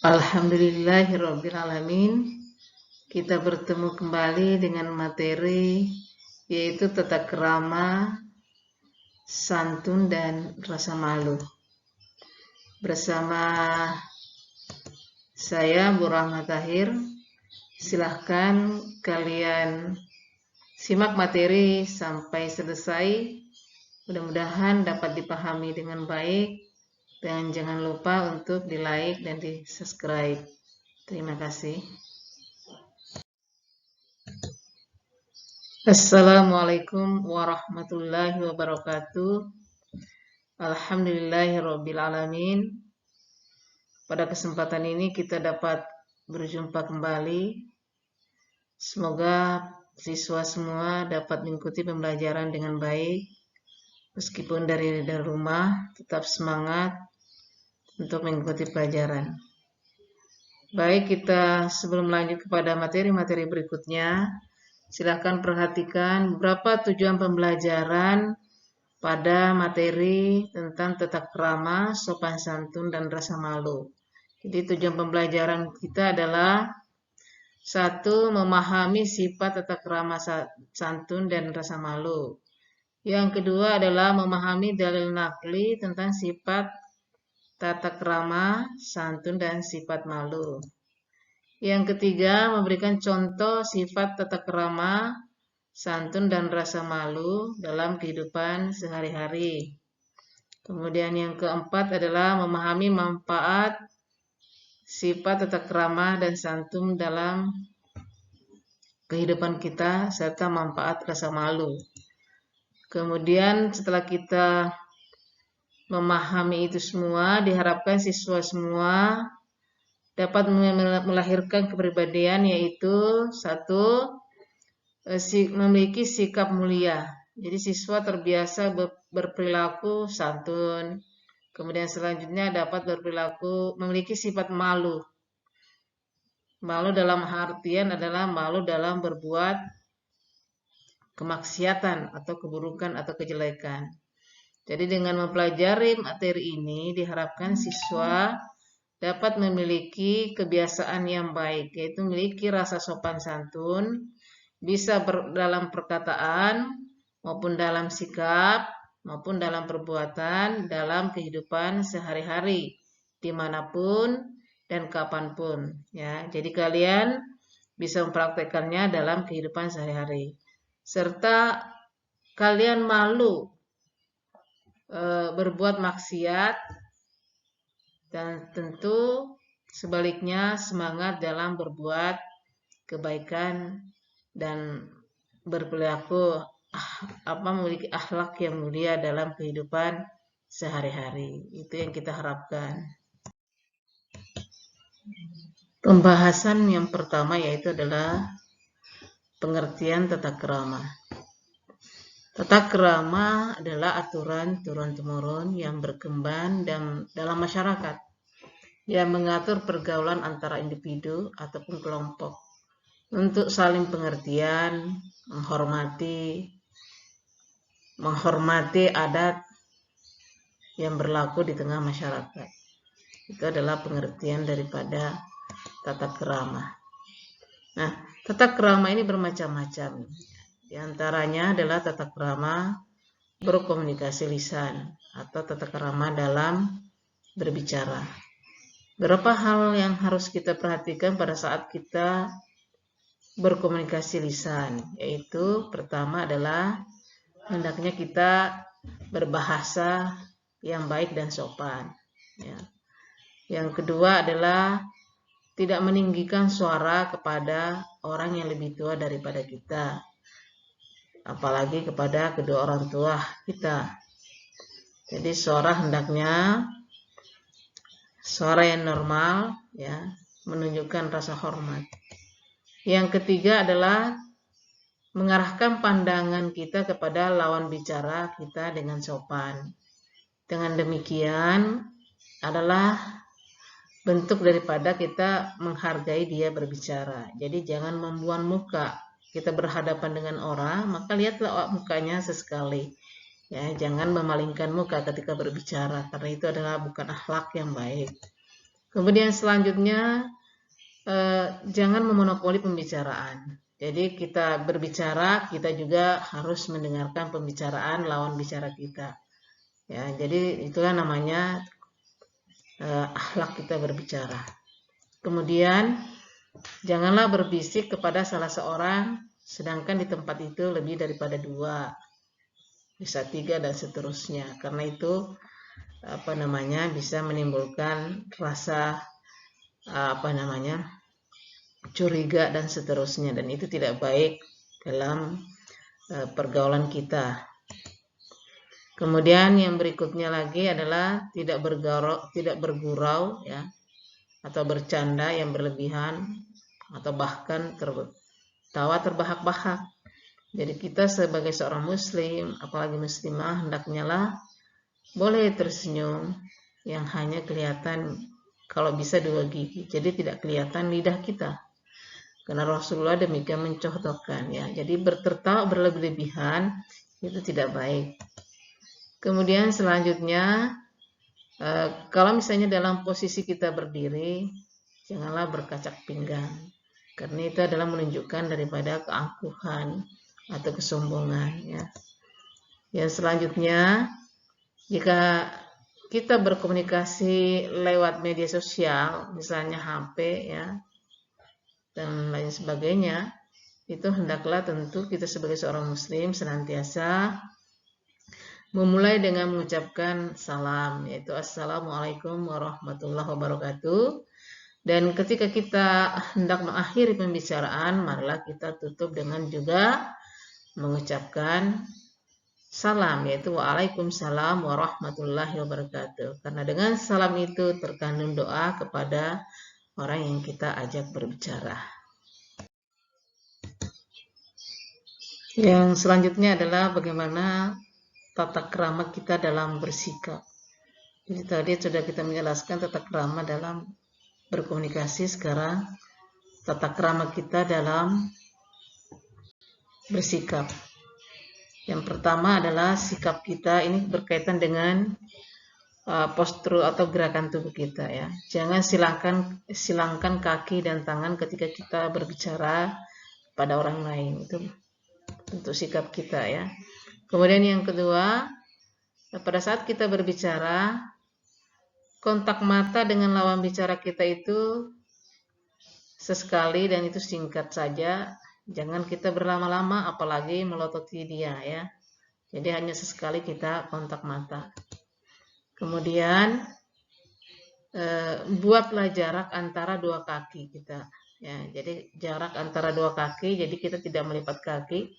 Alhamdulillahirrabbilalamin. Kita bertemu kembali dengan materi yaitu tata krama, santun, dan rasa malu. Bersama saya Bu Rahma Tahir. Silahkan kalian simak materi sampai selesai. Mudah-mudahan dapat dipahami dengan baik. Dan jangan lupa untuk di like dan di subscribe. Terima kasih. Assalamualaikum warahmatullahi wabarakatuh. Alhamdulillahirrabbilalamin. Pada kesempatan ini kita dapat berjumpa kembali. Semoga siswa semua dapat mengikuti pembelajaran dengan baik. Meskipun dari rumah, tetap semangat untuk mengikuti pelajaran. Baik, kita sebelum lanjut kepada materi-materi berikutnya, silakan perhatikan beberapa tujuan pembelajaran pada materi tentang tata krama, sopan santun, dan rasa malu. Jadi tujuan pembelajaran kita adalah 1. Memahami sifat tata krama, santun, dan rasa malu. Yang kedua adalah memahami dalil nakli tentang sifat tata krama, santun, dan sifat malu. Yang ketiga, memberikan contoh sifat tata krama, santun, dan rasa malu dalam kehidupan sehari-hari. Kemudian yang keempat adalah memahami manfaat sifat tata krama dan santun dalam kehidupan kita serta manfaat rasa malu. Kemudian setelah kita memahami itu semua, diharapkan siswa semua dapat melahirkan kepribadian, yaitu 1. Memiliki sikap mulia. Jadi siswa terbiasa berperilaku santun. Kemudian selanjutnya dapat memiliki sifat malu. Malu dalam artian adalah malu dalam berbuat kemaksiatan atau keburukan atau kejelekan. Jadi dengan mempelajari materi ini diharapkan siswa dapat memiliki kebiasaan yang baik, yaitu memiliki rasa sopan santun, bisa dalam perkataan maupun dalam sikap maupun dalam perbuatan dalam kehidupan sehari-hari dimanapun dan kapanpun, ya. Jadi kalian bisa mempraktekannya dalam kehidupan sehari-hari, serta kalian malu berbuat maksiat, dan tentu sebaliknya semangat dalam berbuat kebaikan dan berperilaku memiliki akhlak yang mulia dalam kehidupan sehari-hari. Itu yang kita harapkan. Pembahasan yang pertama yaitu adalah pengertian tata krama. Tata krama adalah aturan turun-temurun yang berkembang dalam masyarakat yang mengatur pergaulan antara individu ataupun kelompok untuk saling pengertian, menghormati adat yang berlaku di tengah masyarakat. Itu adalah pengertian daripada tata krama. Nah, tata krama ini bermacam-macam. Di antaranya adalah tata krama berkomunikasi lisan atau tata krama dalam berbicara. Beberapa hal yang harus kita perhatikan pada saat kita berkomunikasi lisan, yaitu pertama adalah hendaknya kita berbahasa yang baik dan sopan, ya. Yang kedua adalah tidak meninggikan suara kepada orang yang lebih tua daripada kita, apalagi kepada kedua orang tua kita. Jadi hendaknya suara yang normal, ya, menunjukkan rasa hormat. Yang ketiga adalah mengarahkan pandangan kita kepada lawan bicara kita dengan sopan. Dengan demikian adalah bentuk daripada kita menghargai dia berbicara. Jadi jangan membuang muka. Kita berhadapan dengan orang, maka lihatlah mukanya sesekali. Ya, jangan memalingkan muka ketika berbicara, karena itu adalah bukan akhlak yang baik. Kemudian selanjutnya, jangan memonopoli pembicaraan. Jadi kita berbicara, kita juga harus mendengarkan pembicaraan lawan bicara kita. Ya, jadi itulah namanya akhlak kita berbicara. Kemudian janganlah berbisik kepada salah seorang, sedangkan di tempat itu lebih daripada 2, bisa 3 dan seterusnya. Karena itu bisa menimbulkan rasa curiga dan seterusnya, dan itu tidak baik dalam pergaulan kita. Kemudian yang berikutnya lagi adalah tidak bergurau ya, atau bercanda yang berlebihan, atau bahkan tertawa terbahak-bahak. Jadi kita sebagai seorang muslim, apalagi muslimah, hendaknya lah boleh tersenyum yang hanya kelihatan kalau bisa 2 gigi, jadi tidak kelihatan lidah kita. Karena Rasulullah demikian mencontohkan ya. Jadi tertawa berlebihan itu tidak baik. Kemudian selanjutnya, kalau misalnya dalam posisi kita berdiri, janganlah berkacak pinggang, karena itu adalah menunjukkan daripada keangkuhan atau kesombongan ya. Yang selanjutnya, jika kita berkomunikasi lewat media sosial, misalnya HP ya, dan lain sebagainya, itu hendaklah tentu kita sebagai seorang muslim senantiasa memulai dengan mengucapkan salam, yaitu Assalamualaikum warahmatullahi wabarakatuh. Dan ketika kita hendak mengakhiri pembicaraan, marilah kita tutup dengan juga mengucapkan salam, yaitu Waalaikumsalam warahmatullahi wabarakatuh. Karena dengan salam itu terkandung doa kepada orang yang kita ajak berbicara. Yang selanjutnya adalah bagaimana tata krama kita dalam bersikap. Jadi tadi sudah kita menjelaskan tata krama dalam berkomunikasi, sekarang tata krama kita dalam bersikap. Yang pertama adalah sikap kita ini berkaitan dengan postur atau gerakan tubuh kita ya. Jangan silangkan kaki dan tangan ketika kita berbicara pada orang lain. Itu untuk sikap kita ya. Kemudian yang kedua, pada saat kita berbicara, kontak mata dengan lawan bicara kita itu sesekali dan itu singkat saja. Jangan kita berlama-lama, apalagi melototi dia ya. Jadi hanya sesekali kita kontak mata. Kemudian buatlah jarak antara 2 kaki kita. Ya, jadi jarak antara 2 kaki, jadi kita tidak melipat kaki.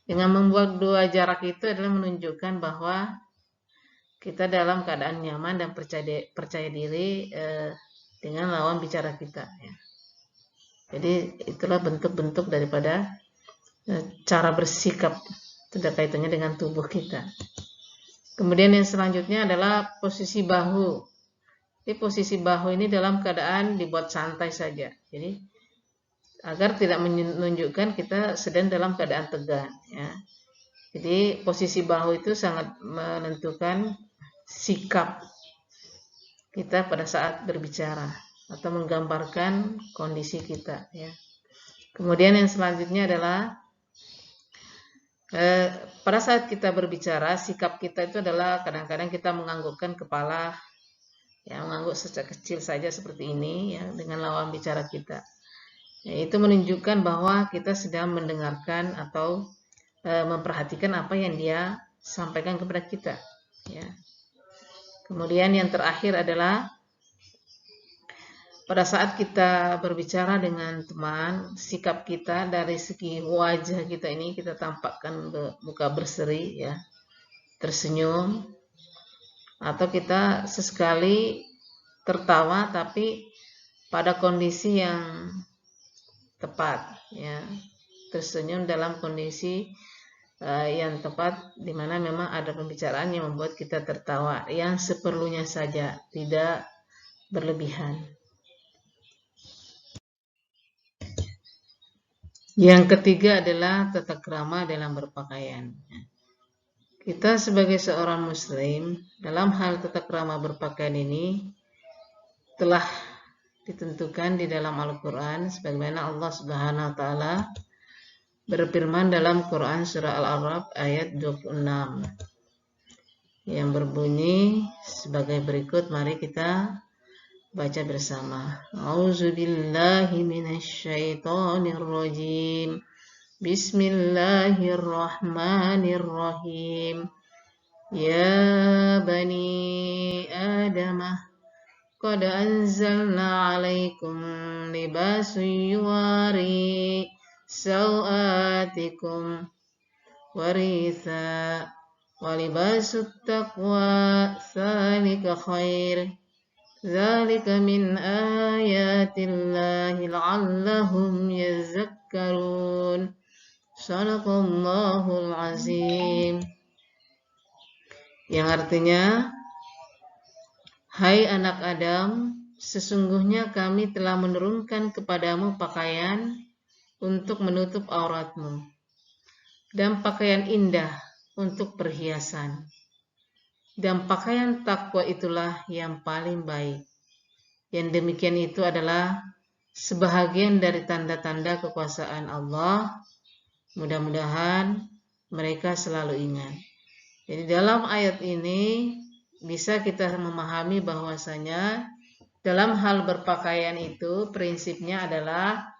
Dengan membuat 2 jarak itu adalah menunjukkan bahwa kita dalam keadaan nyaman dan percaya diri dengan lawan bicara kita. Ya. Jadi itulah bentuk-bentuk daripada cara bersikap, tidak kaitannya dengan tubuh kita. Kemudian yang selanjutnya adalah posisi bahu. Jadi posisi bahu ini dalam keadaan dibuat santai saja. Jadi agar tidak menunjukkan kita sedang dalam keadaan tegang ya. Jadi posisi bahu itu sangat menentukan sikap kita pada saat berbicara atau menggambarkan kondisi kita ya. Kemudian yang selanjutnya adalah pada saat kita berbicara, sikap kita itu adalah kadang-kadang kita menganggukkan kepala ya, mengangguk secara kecil saja seperti ini ya dengan lawan bicara kita. Ya, itu menunjukkan bahwa kita sedang mendengarkan atau memperhatikan apa yang dia sampaikan kepada kita. Ya. Kemudian yang terakhir adalah pada saat kita berbicara dengan teman, sikap kita dari segi wajah kita ini kita tampakkan muka berseri, ya, tersenyum, atau kita sesekali tertawa tapi pada kondisi yang tepat, ya, tersenyum dalam kondisi yang tepat, di mana memang ada pembicaraan yang membuat kita tertawa, yang seperlunya saja, tidak berlebihan. Yang ketiga adalah tata krama dalam berpakaian. Kita sebagai seorang muslim dalam hal tata krama berpakaian ini telah ditentukan di dalam Al-Quran, sebagaimana Allah Subhanahu wa Ta'ala berfirman dalam Quran surah Al-A'raf ayat 26 yang berbunyi sebagai berikut. Mari kita baca bersama. A'udzubillahi minasyaitonirrajim. Bismillahirrahmanirrahim. Ya bani Adamah, qad anzalna 'alaikum libasan yuwari sawatikum waritha wa libasut taqwa dzalika khair. Dzalika min ayatillahi la'allahum yazakkarun. Shadaqallahul azim. Yang artinya, hai anak Adam, sesungguhnya kami telah menurunkan kepadamu pakaian untuk menutup auratmu dan pakaian indah untuk perhiasan. Dan pakaian takwa itulah yang paling baik. Yang demikian itu adalah sebahagian dari tanda-tanda kekuasaan Allah. Mudah-mudahan mereka selalu ingat. Jadi dalam ayat ini bisa kita memahami bahwasanya dalam hal berpakaian itu prinsipnya adalah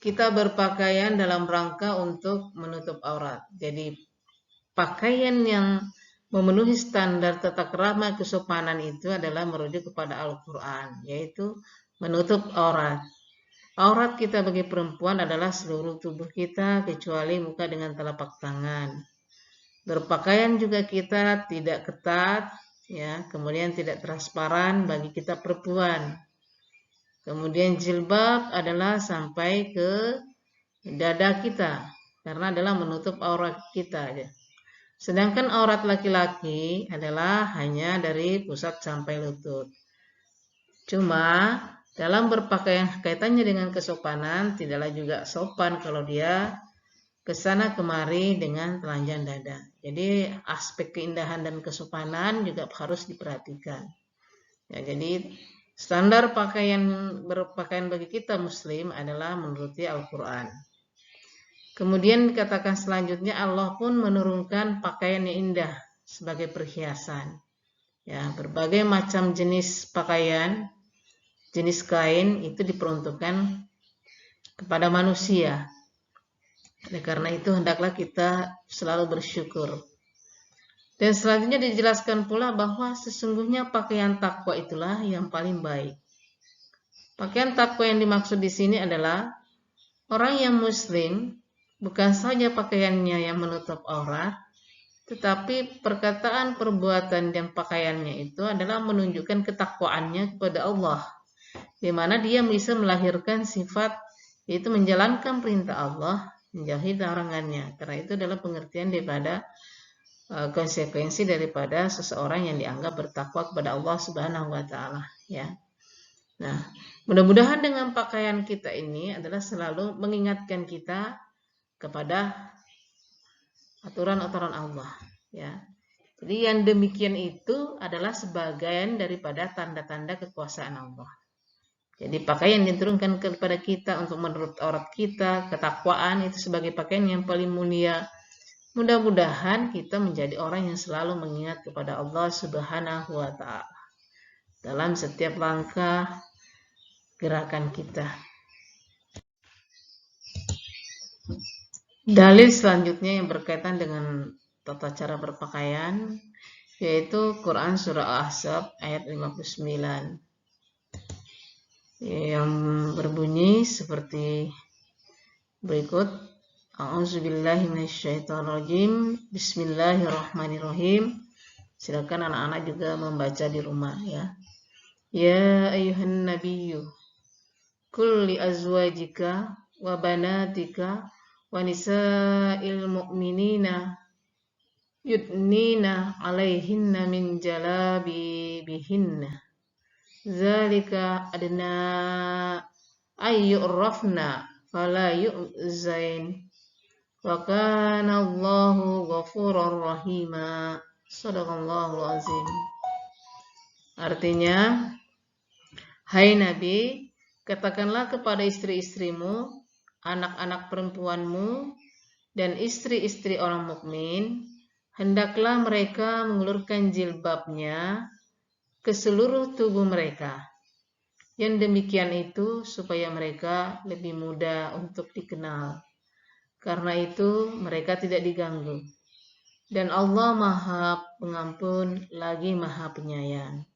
kita berpakaian dalam rangka untuk menutup aurat. Jadi pakaian yang memenuhi standar tata krama kesopanan itu adalah merujuk kepada Al-Quran, yaitu menutup aurat. Aurat kita bagi perempuan adalah seluruh tubuh kita kecuali muka dengan telapak tangan. Berpakaian juga kita tidak ketat, ya, kemudian tidak transparan bagi kita perempuan. Kemudian jilbab adalah sampai ke dada kita, karena adalah menutup aurat kita aja. Sedangkan aurat laki-laki adalah hanya dari pusat sampai lutut. Cuma dalam berpakaian kaitannya dengan kesopanan, tidaklah juga sopan kalau dia kesana kemari dengan telanjang dada. Jadi aspek keindahan dan kesopanan juga harus diperhatikan. Ya, jadi standar berpakaian bagi kita Muslim adalah menuruti Al-Quran. Kemudian dikatakan selanjutnya Allah pun menurunkan pakaian yang indah sebagai perhiasan. Ya, berbagai macam jenis pakaian, jenis kain itu diperuntukkan kepada manusia. Oleh karena itu hendaklah kita selalu bersyukur. Dan selanjutnya dijelaskan pula bahwa sesungguhnya pakaian takwa itulah yang paling baik. Pakaian takwa yang dimaksud di sini adalah orang yang muslim bukan saja pakaiannya yang menutup aurat, tetapi perkataan, perbuatan dan pakaiannya itu adalah menunjukkan ketakwaannya kepada Allah, di mana dia bisa melahirkan sifat yaitu menjalankan perintah Allah, menjauhi larangannya. Karena itu adalah pengertian daripada konsekuensi daripada seseorang yang dianggap bertakwa kepada Allah Subhanahu wa Ta'ala, ya. Nah, mudah-mudahan dengan pakaian kita ini adalah selalu mengingatkan kita kepada aturan-aturan Allah, ya. Jadi yang demikian itu adalah sebagian daripada tanda-tanda kekuasaan Allah. Jadi pakaian yang diturunkan kepada kita untuk menutup aurat kita, ketakwaan itu sebagai pakaian yang paling mulia. Mudah-mudahan kita menjadi orang yang selalu mengingat kepada Allah Subhanahu wa Ta'ala dalam setiap langkah gerakan kita. Dalil selanjutnya yang berkaitan dengan tata cara berpakaian yaitu Quran surah Al-Ahzab ayat 59. Yang berbunyi seperti berikut. A'udzubillahi minasyaitonirrajim. Bismillahirrahmanirrahim. Silakan anak-anak juga membaca di rumah, ya. Ya ayyuhan nabiyyu qul li azwajika wa banatika wa nisa'il mu'minina yudnina 'alaihinna min jalabibihinna. Zalika adna ayyurafna fala yu'zain wa kana Allahu ghafurur rahima. Shadaqallahu azim. Artinya, Hai Nabi, katakanlah kepada istri-istrimu, anak-anak perempuanmu, dan istri-istri orang mukmin, hendaklah mereka mengulurkan jilbabnya ke seluruh tubuh mereka. Yang demikian itu supaya mereka lebih mudah untuk dikenal. Karena itu mereka tidak diganggu. Dan Allah Maha Pengampun lagi Maha Penyayang.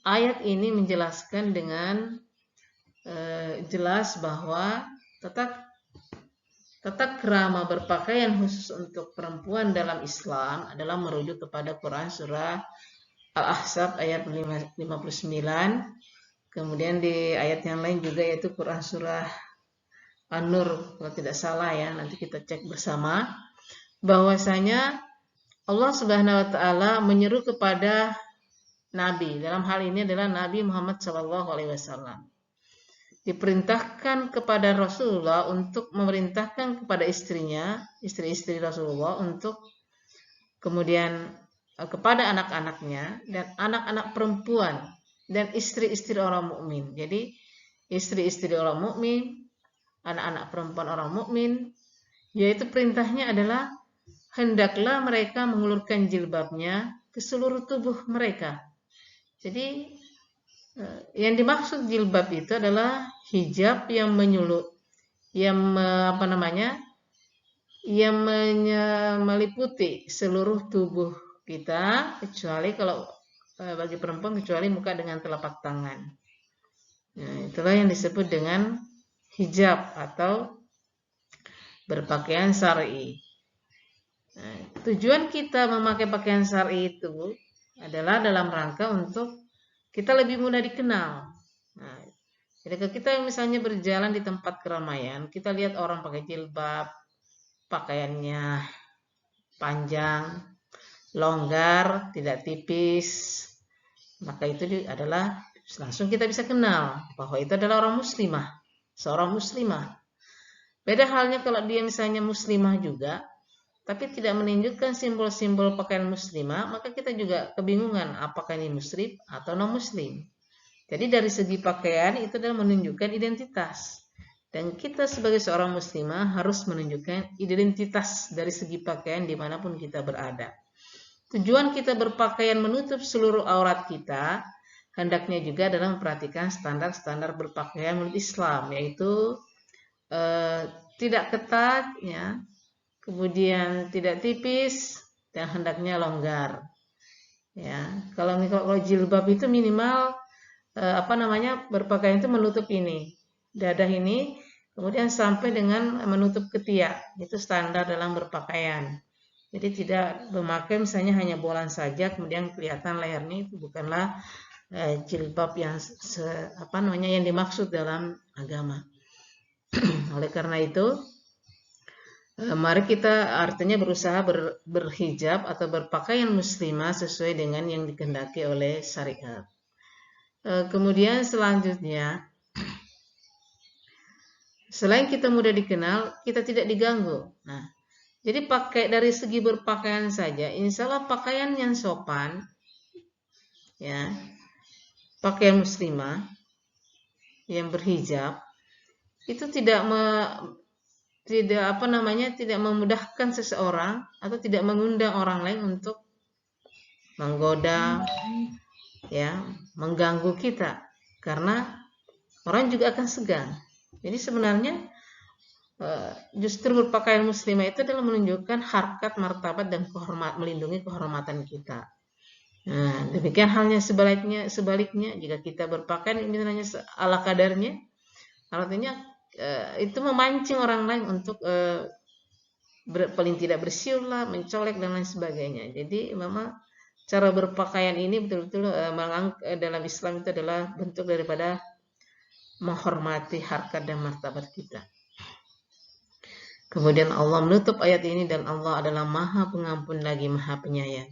Ayat ini menjelaskan dengan jelas bahwa tata krama berpakaian khusus untuk perempuan dalam Islam adalah merujuk kepada Quran surah Al-Ahzab ayat 59. Kemudian di ayat yang lain juga yaitu Quran surah An-Nur, kalau tidak salah ya, nanti kita cek bersama, bahwasanya Allah Subhanahu wa taala menyeru kepada Nabi, dalam hal ini adalah Nabi Muhammad SAW. Diperintahkan kepada Rasulullah untuk memerintahkan kepada istrinya, istri-istri Rasulullah, untuk kemudian kepada anak-anaknya dan anak-anak perempuan dan istri-istri orang mukmin. Jadi istri-istri orang mukmin, anak-anak perempuan orang mukmin, yaitu perintahnya adalah hendaklah mereka mengulurkan jilbabnya ke seluruh tubuh mereka. Jadi yang dimaksud jilbab itu adalah hijab yang yang meliputi seluruh tubuh kita, kecuali kalau bagi perempuan kecuali muka dengan telapak tangan. Nah, itulah yang disebut dengan hijab atau berpakaian syar'i. Nah, tujuan kita memakai pakaian syar'i itu adalah dalam rangka untuk kita lebih mudah dikenal. Nah, jadi kalau kita misalnya berjalan di tempat keramaian, kita lihat orang pakai jilbab, pakaiannya panjang, longgar, tidak tipis, maka itu adalah langsung kita bisa kenal bahwa itu adalah orang muslimah, seorang muslimah. Beda halnya kalau dia misalnya muslimah juga, tapi tidak menunjukkan simbol-simbol pakaian muslimah, maka kita juga kebingungan apakah ini muslim atau non-muslim. Jadi dari segi pakaian itu adalah menunjukkan identitas. Dan kita sebagai seorang muslimah harus menunjukkan identitas dari segi pakaian dimanapun kita berada. Tujuan kita berpakaian menutup seluruh aurat kita, hendaknya juga adalah memperhatikan standar-standar berpakaian menurut Islam, yaitu tidak ketat, ya, kemudian tidak tipis, dan hendaknya longgar. Ya, kalau jilbab itu minimal berpakaian itu menutup ini, dadah ini, kemudian sampai dengan menutup ketiak. Itu standar dalam berpakaian. Jadi tidak memakai misalnya hanya bolan saja, kemudian kelihatan lehernya, itu bukanlah jilbab yang yang dimaksud dalam agama. Oleh karena itu, mari kita artinya berusaha berhijab atau berpakaian muslimah sesuai dengan yang dikehendaki oleh syariat. Kemudian selanjutnya, selain kita mudah dikenal, kita tidak diganggu. Nah, jadi dari segi berpakaian saja, insya Allah pakaian yang sopan, ya, pakaian muslimah yang berhijab itu tidak memudahkan seseorang atau tidak mengundang orang lain untuk menggoda, ya, mengganggu kita, karena orang juga akan segan. Jadi sebenarnya justru berpakaian muslimah itu adalah menunjukkan harkat, martabat, dan melindungi kehormatan kita. Nah, demikian halnya sebaliknya jika kita berpakaian misalnya ala kadarnya, artinya itu memancing orang lain untuk paling tidak bersiul lah, mencolek dan lain sebagainya. Jadi memang cara berpakaian ini betul-betul dalam Islam itu adalah bentuk daripada menghormati harkat dan martabat kita. Kemudian Allah menutup ayat ini, dan Allah adalah Maha Pengampun lagi Maha Penyayang.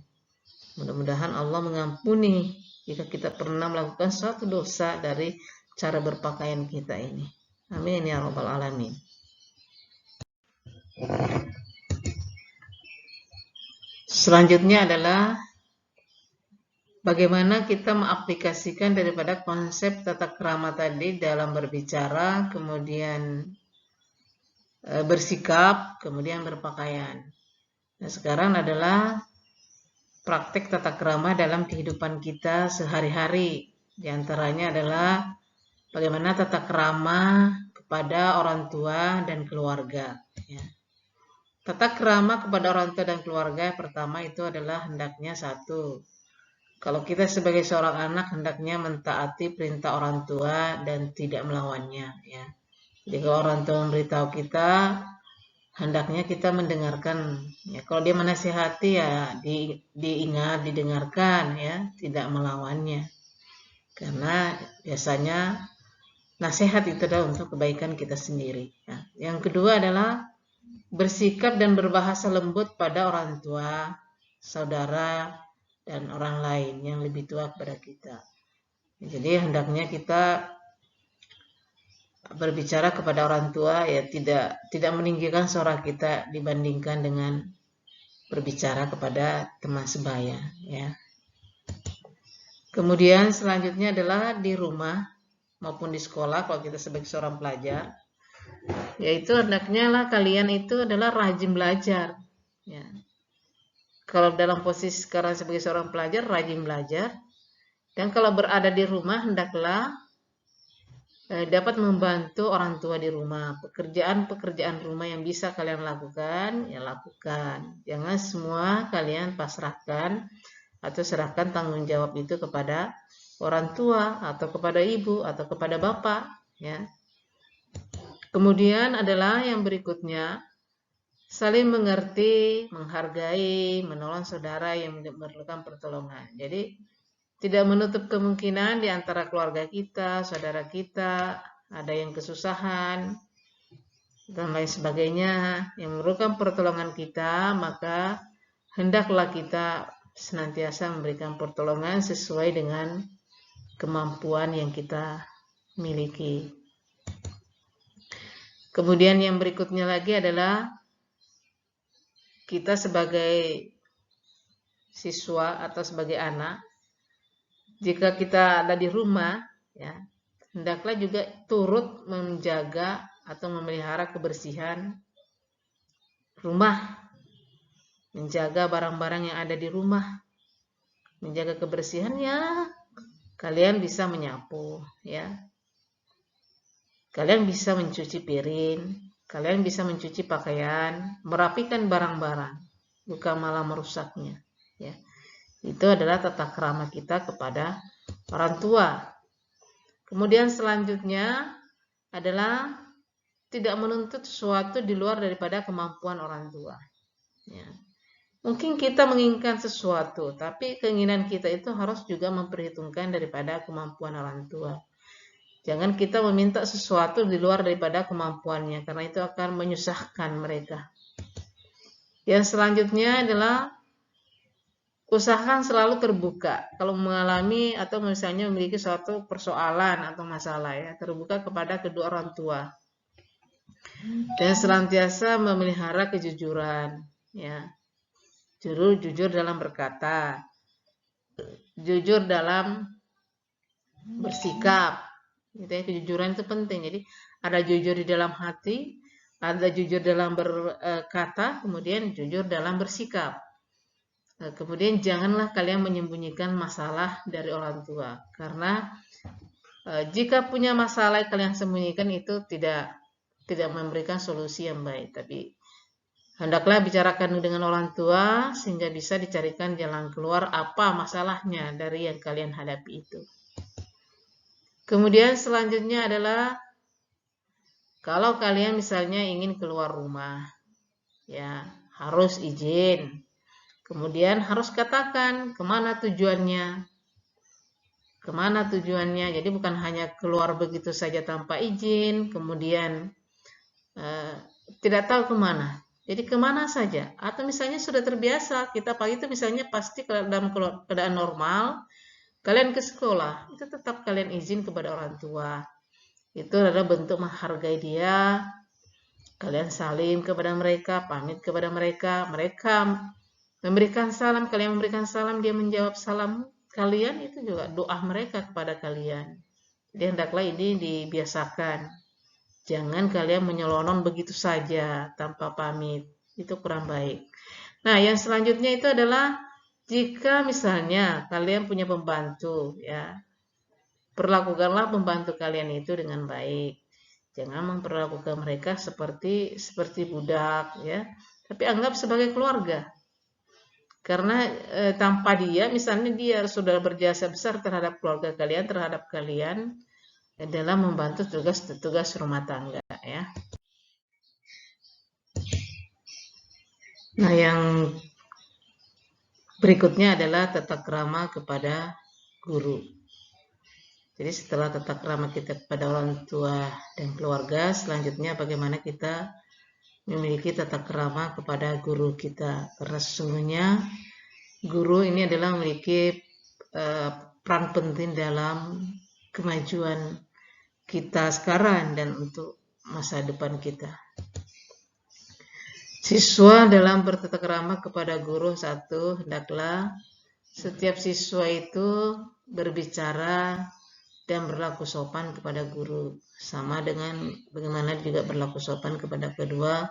Mudah-mudahan Allah mengampuni jika kita pernah melakukan suatu dosa dari cara berpakaian kita ini. Amin ya rabbal alamin. Selanjutnya adalah bagaimana kita mengaplikasikan daripada konsep tata krama tadi dalam berbicara, kemudian bersikap, kemudian berpakaian. Nah, sekarang adalah praktek tata krama dalam kehidupan kita sehari-hari. Di antaranya adalah bagaimana tata krama kepada orang tua dan keluarga. Ya. Tata krama kepada orang tua dan keluarga pertama itu adalah hendaknya satu. Kalau kita sebagai seorang anak hendaknya mentaati perintah orang tua dan tidak melawannya. Ya. Jadi kalau orang tua memberitahu kita, hendaknya kita mendengarkan. Ya, kalau dia menasihati ya diingat, didengarkan, ya, tidak melawannya. Karena biasanya nasihat itu adalah untuk kebaikan kita sendiri. Ya. Yang kedua adalah bersikap dan berbahasa lembut pada orang tua, saudara, dan orang lain yang lebih tua kepada kita. Jadi hendaknya kita berbicara kepada orang tua ya tidak meninggikan suara kita dibandingkan dengan berbicara kepada teman sebaya, ya. Kemudian selanjutnya adalah di rumah maupun di sekolah kalau kita sebagai seorang pelajar, yaitu hendaknya lah kalian itu adalah rajin belajar, ya. Kalau dalam posisi sekarang sebagai seorang pelajar, rajin belajar, dan kalau berada di rumah hendaklah dapat membantu orang tua di rumah. Pekerjaan-pekerjaan rumah yang bisa kalian lakukan, ya lakukan. Jangan semua kalian pasrahkan atau serahkan tanggung jawab itu kepada orang tua atau kepada ibu atau kepada bapak, ya. Kemudian adalah yang berikutnya, saling mengerti, menghargai, menolong saudara yang memerlukan pertolongan. Jadi tidak menutup kemungkinan di antara keluarga kita, saudara kita, ada yang kesusahan dan lain sebagainya yang memerlukan pertolongan kita, maka hendaklah kita senantiasa memberikan pertolongan sesuai dengan kemampuan yang kita miliki. Kemudian yang berikutnya lagi adalah kita sebagai siswa atau sebagai anak, jika kita ada di rumah, ya, hendaklah juga turut menjaga atau memelihara kebersihan rumah, menjaga barang-barang yang ada di rumah, menjaga kebersihannya. Kalian bisa menyapu, ya. Kalian bisa mencuci piring, kalian bisa mencuci pakaian, merapikan barang-barang, bukan malah merusaknya, ya. Itu adalah tata krama kita kepada orang tua. Kemudian selanjutnya adalah tidak menuntut sesuatu di luar daripada kemampuan orang tua. Ya. Mungkin kita menginginkan sesuatu, tapi keinginan kita itu harus juga memperhitungkan daripada kemampuan orang tua. Jangan kita meminta sesuatu di luar daripada kemampuannya, karena itu akan menyusahkan mereka. Yang selanjutnya adalah usahakan selalu terbuka. Kalau mengalami atau misalnya memiliki suatu persoalan atau masalah, ya, terbuka kepada kedua orang tua. Dan senantiasa memelihara kejujuran, ya. Jujur dalam berkata, jujur dalam bersikap. Gitu ya, kejujuran itu penting. Jadi ada jujur di dalam hati, ada jujur dalam berkata, kemudian jujur dalam bersikap. Kemudian janganlah kalian menyembunyikan masalah dari orang tua, karena jika punya masalah kalian sembunyikan itu tidak memberikan solusi yang baik. Tapi hendaklah bicarakan dengan orang tua sehingga bisa dicarikan jalan keluar apa masalahnya dari yang kalian hadapi itu. Kemudian selanjutnya adalah kalau kalian misalnya ingin keluar rumah, ya harus izin. Kemudian harus katakan kemana tujuannya. Kemana tujuannya. Jadi bukan hanya keluar begitu saja tanpa izin, kemudian tidak tahu kemana. Jadi kemana saja. Atau misalnya sudah terbiasa, kita pagi itu misalnya pasti dalam keadaan normal, kalian ke sekolah, itu tetap kalian izin kepada orang tua. Itu adalah bentuk menghargai dia. Kalian salim kepada mereka, pamit kepada mereka, mereka memberikan salam, kalian memberikan salam, dia menjawab salam. kalian itu juga doa mereka kepada kalian. Jadi hendaklah ini dibiasakan. Jangan kalian menyelonong begitu saja tanpa pamit. Itu kurang baik. Nah, yang selanjutnya itu adalah jika misalnya kalian punya pembantu, ya, perlakukanlah pembantu kalian itu dengan baik. Jangan memperlakukan mereka seperti budak, ya, tapi anggap sebagai keluarga. Karena tanpa dia, misalnya dia sudah berjasa besar terhadap keluarga kalian, terhadap kalian dalam membantu tugas-tugas rumah tangga, ya. Nah, yang berikutnya adalah tata krama kepada guru. Jadi setelah tata krama kita kepada orang tua dan keluarga, selanjutnya bagaimana kita memiliki tata krama kepada guru kita. Karena sesungguhnya guru ini adalah memiliki peran penting dalam kemajuan kita sekarang dan untuk masa depan kita. Siswa dalam bertata krama kepada guru, satu, hendaklah setiap siswa itu berbicara dan berlaku sopan kepada guru, sama dengan bagaimana juga berlaku sopan kepada kedua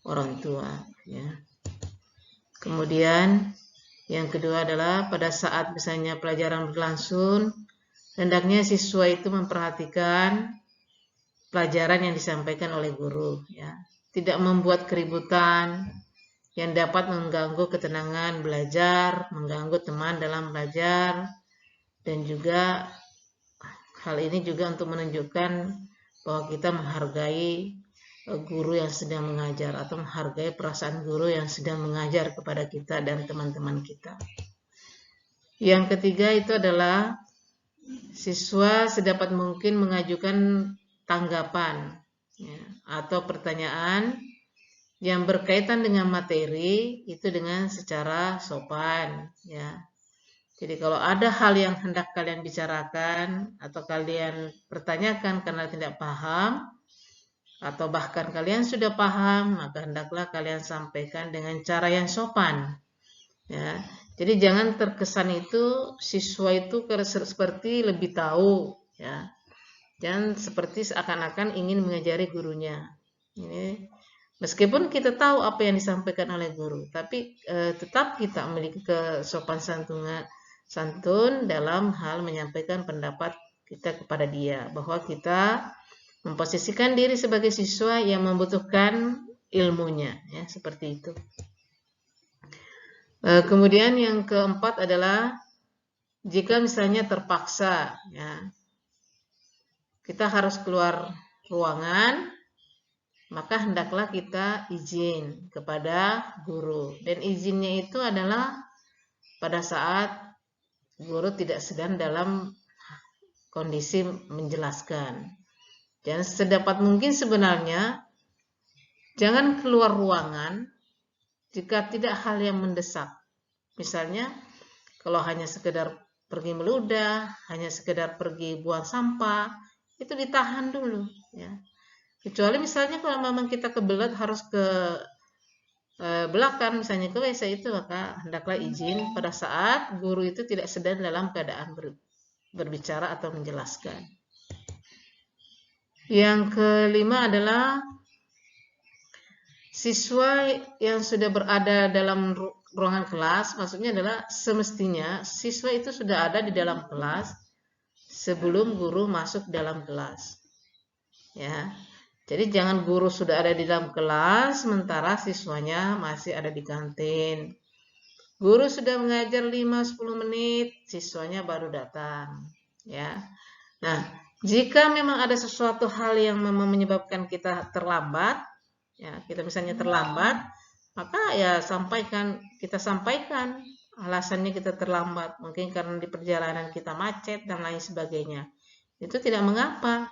orang tua, ya. Kemudian yang kedua adalah pada saat misalnya pelajaran berlangsung, hendaknya siswa itu memperhatikan pelajaran yang disampaikan oleh guru, ya. Tidak membuat keributan yang dapat mengganggu ketenangan belajar, mengganggu teman dalam belajar, dan juga hal ini juga untuk menunjukkan bahwa kita menghargai guru yang sedang mengajar atau menghargai perasaan guru yang sedang mengajar kepada kita dan teman-teman kita. Yang ketiga itu adalah siswa sedapat mungkin mengajukan tanggapan, ya, atau pertanyaan yang berkaitan dengan materi itu dengan secara sopan, ya. Jadi kalau ada hal yang hendak kalian bicarakan atau kalian pertanyakan karena tidak paham atau bahkan kalian sudah paham, maka hendaklah kalian sampaikan dengan cara yang sopan, ya. Jadi jangan terkesan itu siswa itu seperti lebih tahu, ya. Jangan seperti seakan-akan ingin mengajari gurunya. Ini meskipun kita tahu apa yang disampaikan oleh guru, tapi tetap kita memiliki kesopan santun dalam hal menyampaikan pendapat kita kepada dia, bahwa kita memposisikan diri sebagai siswa yang membutuhkan ilmunya, ya, seperti itu. Kemudian yang keempat adalah jika misalnya terpaksa, ya, kita harus keluar ruangan, maka hendaklah kita izin kepada guru. Dan izinnya itu adalah pada saat guru tidak sedang dalam kondisi menjelaskan. Dan sedapat mungkin sebenarnya jangan keluar ruangan jika tidak hal yang mendesak. Misalnya kalau hanya sekedar pergi meludah, hanya sekedar pergi buang sampah, itu ditahan dulu, ya. Kecuali misalnya kalau memang kita kebelet harus ke belakang, misalnya ke WC, itu maka hendaklah izin pada saat guru itu tidak sedang dalam keadaan berbicara atau menjelaskan. Yang kelima adalah siswa yang sudah berada dalam ruangan kelas, maksudnya adalah semestinya siswa itu sudah ada di dalam kelas sebelum guru masuk dalam kelas, ya. Jadi jangan guru sudah ada di dalam kelas sementara siswanya masih ada di kantin. Guru sudah mengajar 5-10 menit, siswanya baru datang, ya. Nah, jika memang ada sesuatu hal yang memang menyebabkan kita terlambat, ya, kita misalnya terlambat, maka ya kita sampaikan alasannya kita terlambat, mungkin karena di perjalanan kita macet dan lain sebagainya. Itu tidak mengapa.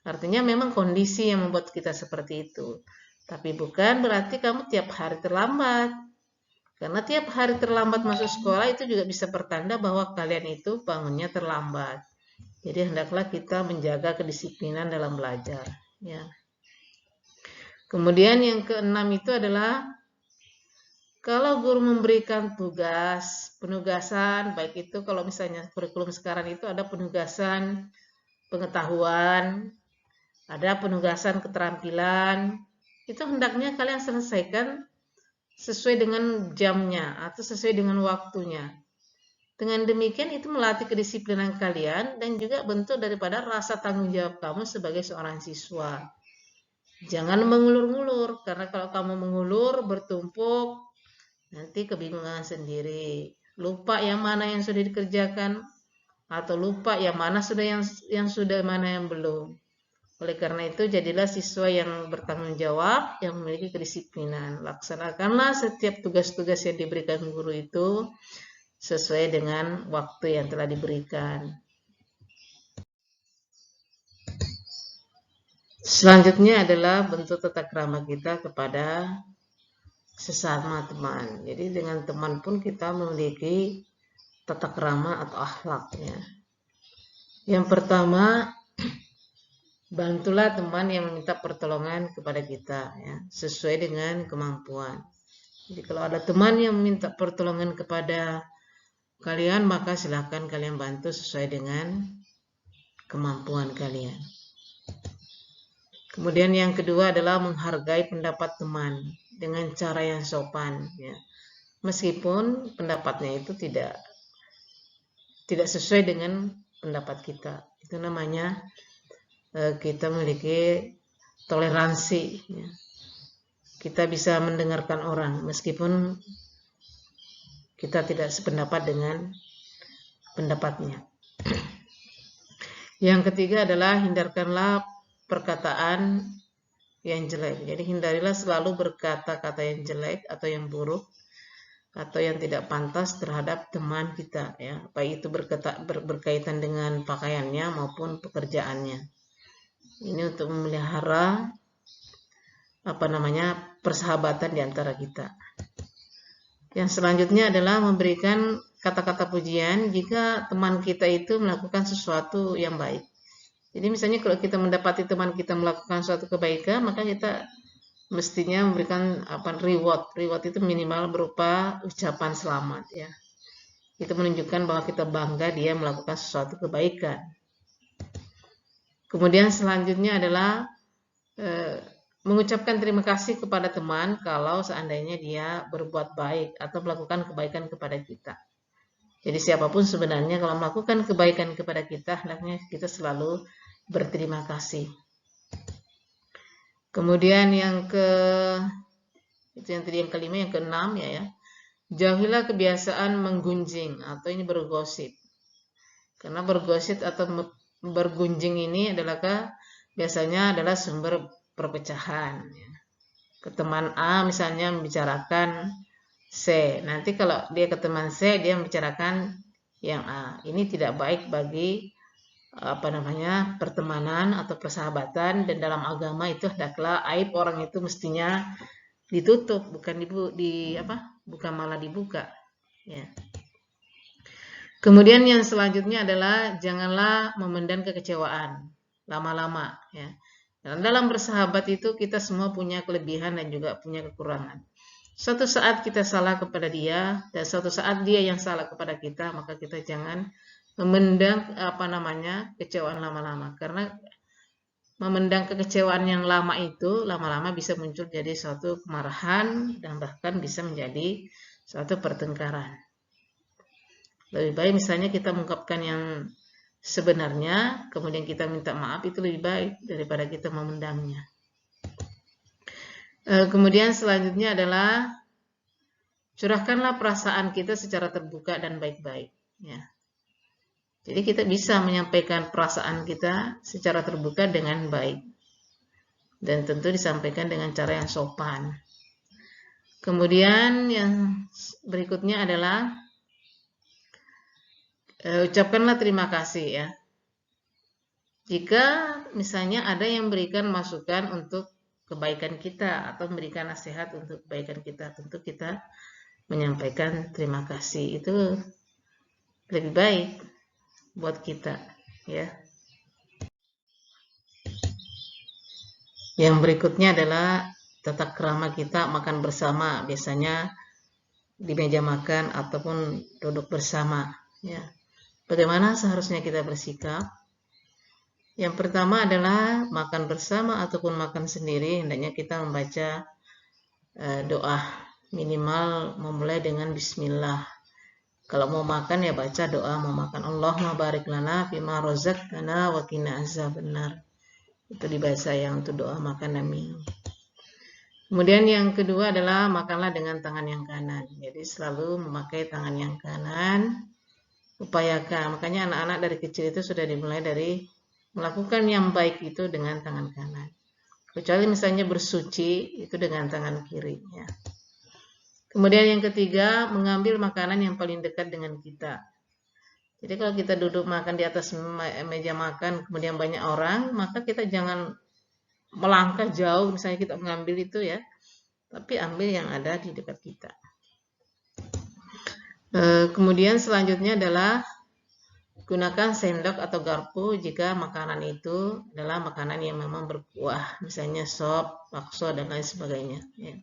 Artinya memang kondisi yang membuat kita seperti itu. Tapi bukan berarti kamu tiap hari terlambat. Karena tiap hari terlambat masuk sekolah itu juga bisa pertanda bahwa kalian itu bangunnya terlambat. Jadi hendaklah kita menjaga kedisiplinan dalam belajar, ya. Kemudian yang keenam itu adalah Kalau guru memberikan tugas, penugasan, baik itu kalau misalnya kurikulum sekarang itu ada penugasan pengetahuan, ada penugasan keterampilan, itu hendaknya kalian selesaikan sesuai dengan jamnya atau sesuai dengan waktunya. Dengan demikian itu melatih kedisiplinan kalian dan juga bentuk daripada rasa tanggung jawab kamu sebagai seorang siswa. Jangan mengulur-ngulur, karena kalau kamu mengulur, bertumpuk, nanti kebingungan sendiri. Lupa yang mana yang sudah dikerjakan, atau lupa yang mana sudah yang sudah, mana yang belum. Oleh karena itu, jadilah siswa yang bertanggung jawab, yang memiliki kedisiplinan. Laksanakanlah setiap tugas-tugas yang diberikan guru itu sesuai dengan waktu yang telah diberikan. Selanjutnya adalah bentuk tata krama kita kepada sesama teman. Jadi dengan teman pun kita memiliki tata krama atau akhlaknya. Yang pertama, bantulah teman yang meminta pertolongan kepada kita, ya, sesuai dengan kemampuan. Jadi kalau ada teman yang meminta pertolongan kepada kalian, maka silahkan kalian bantu sesuai dengan kemampuan kalian. Kemudian yang kedua adalah menghargai pendapat teman dengan cara yang sopan, ya. Meskipun pendapatnya itu tidak sesuai dengan pendapat kita, itu namanya kita memiliki toleransi, ya. Kita bisa mendengarkan orang meskipun kita tidak sependapat dengan pendapatnya. Yang ketiga adalah hindarkanlah perkataan yang jelek. Jadi hindarilah selalu berkata-kata yang jelek atau yang buruk atau yang tidak pantas terhadap teman kita, ya, baik itu berkaitan dengan pakaiannya maupun pekerjaannya. Ini untuk memelihara persahabatan di antara kita. Yang selanjutnya adalah memberikan kata-kata pujian jika teman kita itu melakukan sesuatu yang baik. Jadi misalnya kalau kita mendapati teman kita melakukan suatu kebaikan, maka kita mestinya memberikan reward. Reward itu minimal berupa ucapan selamat, ya. Itu menunjukkan bahwa kita bangga dia melakukan sesuatu kebaikan. Kemudian selanjutnya adalah mengucapkan terima kasih kepada teman kalau seandainya dia berbuat baik atau melakukan kebaikan kepada kita. Jadi siapapun sebenarnya kalau melakukan kebaikan kepada kita, hendaknya kita selalu berterima kasih. Kemudian yang kelima, yang keenam, ya. Jauhilah kebiasaan menggunjing atau ini bergosip. Karena bergosip atau bergunjing ini biasanya adalah sumber perpecahan, ya. Ke teman A misalnya membicarakan C, nanti kalau dia ke teman C dia membicarakan yang A. Ini tidak baik bagi pertemanan atau persahabatan, dan dalam agama itu hendaklah aib orang itu mestinya ditutup, bukan malah dibuka, ya. Kemudian yang selanjutnya adalah janganlah memendam kekecewaan lama-lama, ya. Dalam bersahabat itu kita semua punya kelebihan dan juga punya kekurangan. Suatu saat kita salah kepada dia dan suatu saat dia yang salah kepada kita, maka kita jangan memendam kekecewaan lama-lama, karena memendam kekecewaan yang lama itu lama-lama bisa muncul jadi suatu kemarahan dan bahkan bisa menjadi suatu pertengkaran. Lebih baik misalnya kita mengungkapkan yang sebenarnya, kemudian kita minta maaf, itu lebih baik daripada kita memendamnya. Kemudian selanjutnya adalah curahkanlah perasaan kita secara terbuka dan baik-baik, ya. Jadi kita bisa menyampaikan perasaan kita secara terbuka dengan baik. Dan tentu disampaikan dengan cara yang sopan. Kemudian yang berikutnya adalah ucapkanlah terima kasih, ya. Jika misalnya ada yang memberikan masukan untuk kebaikan kita atau memberikan nasihat untuk kebaikan kita, tentu kita menyampaikan terima kasih. Itu lebih baik buat kita, ya. Yang berikutnya adalah tata krama kita makan bersama. Biasanya di meja makan ataupun duduk bersama, ya. Bagaimana seharusnya kita bersikap? Yang pertama adalah makan bersama ataupun makan sendiri, hendaknya kita membaca doa, minimal memulai dengan bismillah. Kalau mau makan ya baca doa mau makan. Allahumma barik lana fima razaqtana wa qina azabannar. Itu dibaca yang untuk doa makan dan minum. Kemudian yang kedua adalah makanlah dengan tangan yang kanan. Jadi selalu memakai tangan yang kanan. Upayakan, makanya anak-anak dari kecil itu sudah dimulai dari melakukan yang baik itu dengan tangan kanan. Kecuali misalnya bersuci itu dengan tangan kiri. Ya. Kemudian yang ketiga, mengambil makanan yang paling dekat dengan kita. Jadi kalau kita duduk makan di atas meja makan, kemudian banyak orang, maka kita jangan melangkah jauh, misalnya kita mengambil itu ya, tapi ambil yang ada di dekat kita. Kemudian selanjutnya adalah gunakan sendok atau garpu jika makanan itu adalah makanan yang memang berkuah, misalnya sop, bakso dan lain sebagainya. Ya.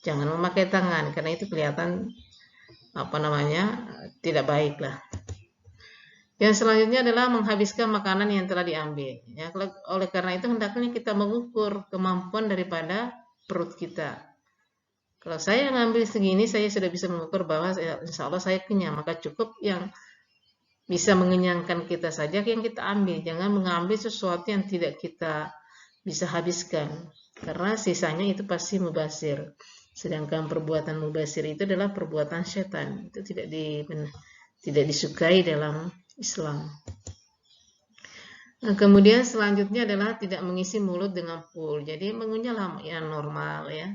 Jangan memakai tangan karena itu kelihatan tidak baik lah. Yang selanjutnya adalah menghabiskan makanan yang telah diambil. Ya, oleh karena itu hendaknya kita mengukur kemampuan daripada perut kita. Kalau saya ngambil segini, saya sudah bisa mengukur bahwa insya Allah saya kenyang. Maka cukup yang bisa mengenyangkan kita saja yang kita ambil. Jangan mengambil sesuatu yang tidak kita bisa habiskan. Karena sisanya itu pasti mubazir. Sedangkan perbuatan mubazir itu adalah perbuatan setan. Itu tidak disukai dalam Islam. Nah, kemudian selanjutnya adalah tidak mengisi mulut dengan full. Jadi mengunyahlah yang normal ya.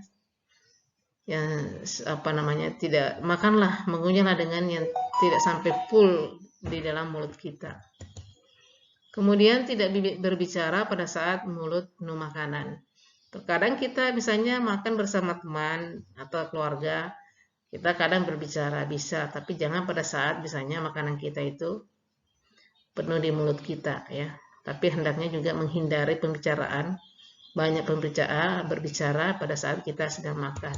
Yang tidak makanlah, mengunyahlah dengan yang tidak sampai full di dalam mulut kita. Kemudian tidak berbicara pada saat mulut penuh makanan. Terkadang kita misalnya makan bersama teman atau keluarga, kita kadang berbicara bisa, tapi jangan pada saat misalnya makanan kita itu penuh di mulut kita ya. Tapi hendaknya juga menghindari pembicaraan, banyak berbicara pada saat kita sedang makan.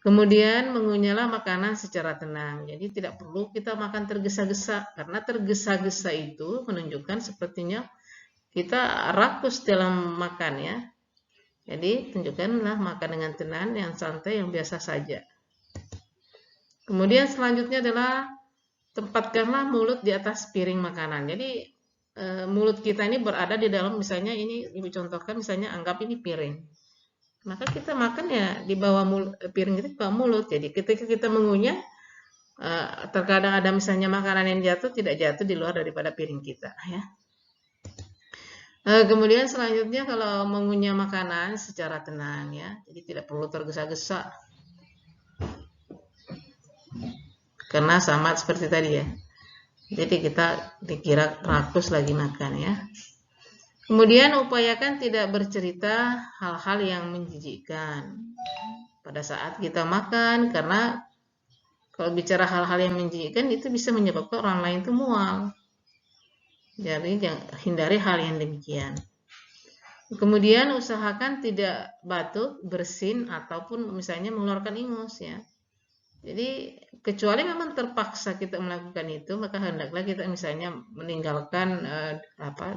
Kemudian mengunyahlah makanan secara tenang. Jadi tidak perlu kita makan tergesa-gesa, karena tergesa-gesa itu menunjukkan sepertinya kita rakus dalam makan ya. Jadi tunjukkanlah makan dengan tenang, yang santai, yang biasa saja. Kemudian selanjutnya adalah tempatkanlah mulut di atas piring makanan. Jadi mulut kita ini berada di dalam, misalnya ini Ibu contohkan, misalnya anggap ini piring. Maka kita makan ya di bawah piring kita, di bawah mulut. Jadi ketika kita mengunyah, terkadang ada misalnya makanan yang jatuh, tidak jatuh di luar daripada piring kita. Ya. Kemudian selanjutnya kalau mengunyah makanan secara tenang ya, jadi tidak perlu tergesa-gesa. Karena sama seperti tadi ya. Jadi kita dikira rakus lagi makan ya. Kemudian upayakan tidak bercerita hal-hal yang menjijikkan pada saat kita makan, karena kalau bicara hal-hal yang menjijikkan itu bisa menyebabkan orang lain itu mual. Jadi hindari hal yang demikian. Kemudian usahakan tidak batuk, bersin ataupun misalnya mengeluarkan ingus ya. Jadi kecuali memang terpaksa kita melakukan itu, maka hendaklah kita misalnya meninggalkan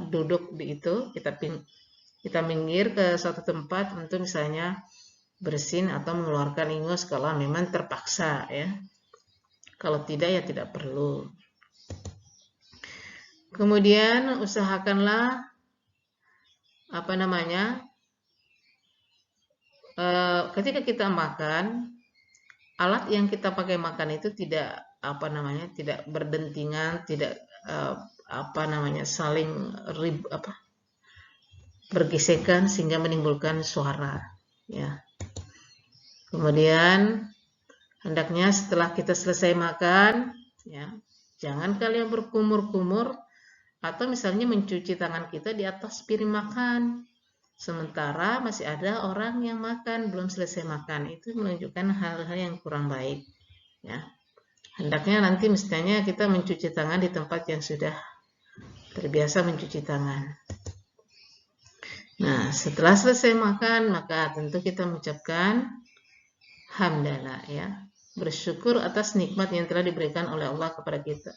duduk di itu, kita minggir ke suatu tempat untuk misalnya bersin atau mengeluarkan ingus kalau memang terpaksa ya. Kalau tidak ya tidak perlu. Kemudian usahakanlah ketika kita makan, alat yang kita pakai makan itu tidak tidak berdentingan, tidak saling bergesekan sehingga menimbulkan suara ya. Kemudian hendaknya setelah kita selesai makan ya, jangan kalian berkumur-kumur atau misalnya mencuci tangan kita di atas piring makan. Sementara masih ada orang yang makan, belum selesai makan. Itu menunjukkan hal-hal yang kurang baik. Ya. Hendaknya nanti mestinya kita mencuci tangan di tempat yang sudah terbiasa mencuci tangan. Nah, setelah selesai makan, maka tentu kita mengucapkan hamdalah ya. bersyukur atas nikmat yang telah diberikan oleh Allah kepada kita.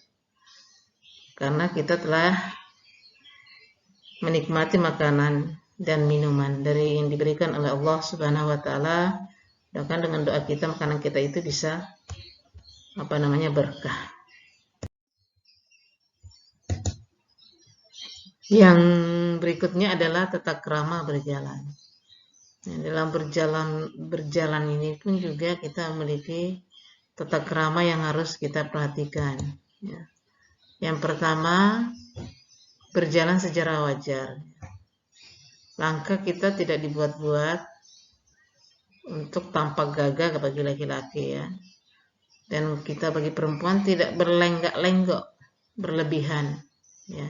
Karena kita telah menikmati makanan dan minuman dari yang diberikan oleh Allah Subhanahu wa taala. Doakan dengan doa kita makanan kita itu bisa berkah. Yang berikutnya adalah tata krama berjalan. Nah, dalam berjalan ini pun juga kita memiliki tata krama yang harus kita perhatikan. Ya. Yang pertama, berjalan secara wajar. Langkah kita tidak dibuat-buat untuk tampak gagah bagi laki-laki, ya. Dan kita bagi perempuan tidak berlenggak-lenggok berlebihan, ya.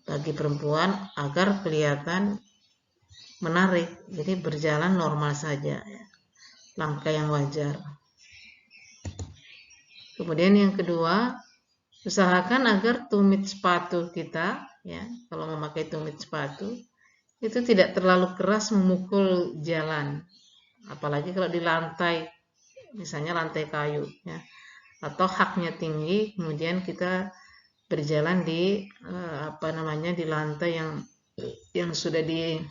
Bagi perempuan agar kelihatan menarik, jadi berjalan normal saja, ya. Langkah yang wajar. Kemudian yang kedua, usahakan agar tumit sepatu kita, ya, kalau memakai tumit sepatu itu tidak terlalu keras memukul jalan, apalagi kalau di lantai, misalnya lantai kayu, ya, atau haknya tinggi, kemudian kita berjalan di di lantai yang sudah di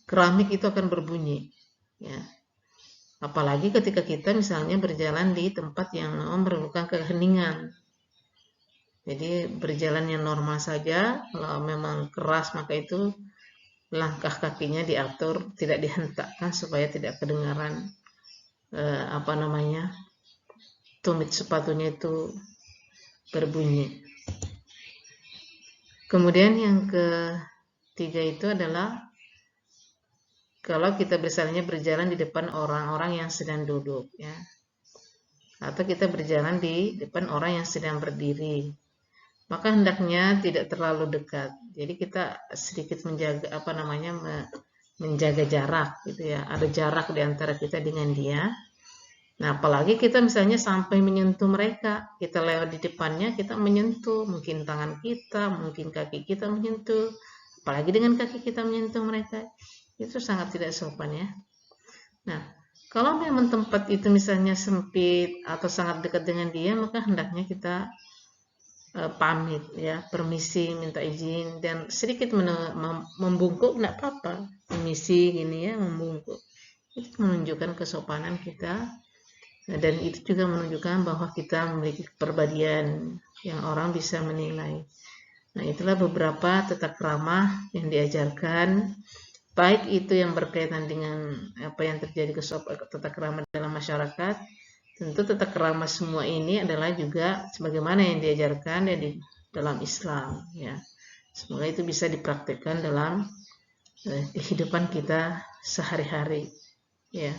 keramik, itu akan berbunyi, ya. Apalagi ketika kita misalnya berjalan di tempat yang memerlukan keheningan. Jadi berjalan yang normal saja. Kalau memang keras maka itu langkah kakinya diatur, tidak dihentakkan supaya tidak kedengaran tumit sepatunya itu berbunyi. Kemudian yang ketiga itu adalah kalau kita misalnya berjalan di depan orang-orang yang sedang duduk, ya, atau kita berjalan di depan orang yang sedang berdiri, maka hendaknya tidak terlalu dekat. Jadi kita sedikit menjaga menjaga jarak, gitu ya. Ada jarak di antara kita dengan dia. Nah, apalagi kita misalnya sampai menyentuh mereka, kita lewat di depannya, kita menyentuh, mungkin tangan kita, mungkin kaki kita menyentuh, apalagi dengan kaki kita menyentuh mereka. Itu sangat tidak sopan, ya. Nah, kalau memang tempat itu misalnya sempit atau sangat dekat dengan dia, maka hendaknya kita pamit, ya, permisi, minta izin, dan sedikit membungkuk, tidak apa-apa, permisi gini, ya, membungkuk. Itu menunjukkan kesopanan kita, dan itu juga menunjukkan bahwa kita memiliki kepribadian yang orang bisa menilai. Nah, itulah beberapa tata krama yang diajarkan, baik itu yang berkaitan dengan apa yang terjadi tata krama dalam masyarakat. Tentu tata krama semua ini adalah juga sebagaimana yang diajarkan di dalam Islam, ya. Semoga itu bisa dipraktikkan dalam kehidupan kita sehari-hari, ya.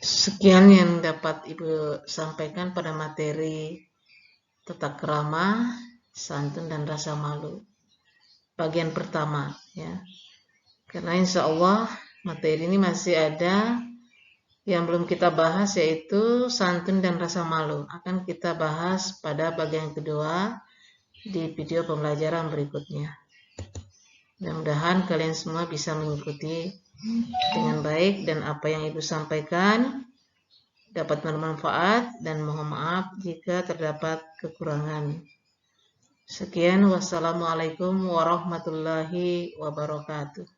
Sekian yang dapat Ibu sampaikan pada materi tata krama, santun, dan rasa malu. Bagian pertama, ya. Karena insya Allah materi ini masih ada yang belum kita bahas, yaitu santun dan rasa malu. Akan kita bahas pada bagian kedua di video pembelajaran berikutnya. Mudah-mudahan kalian semua bisa mengikuti dengan baik, dan apa yang Ibu sampaikan dapat bermanfaat, dan mohon maaf jika terdapat kekurangan. Sekian, wassalamualaikum warahmatullahi wabarakatuh.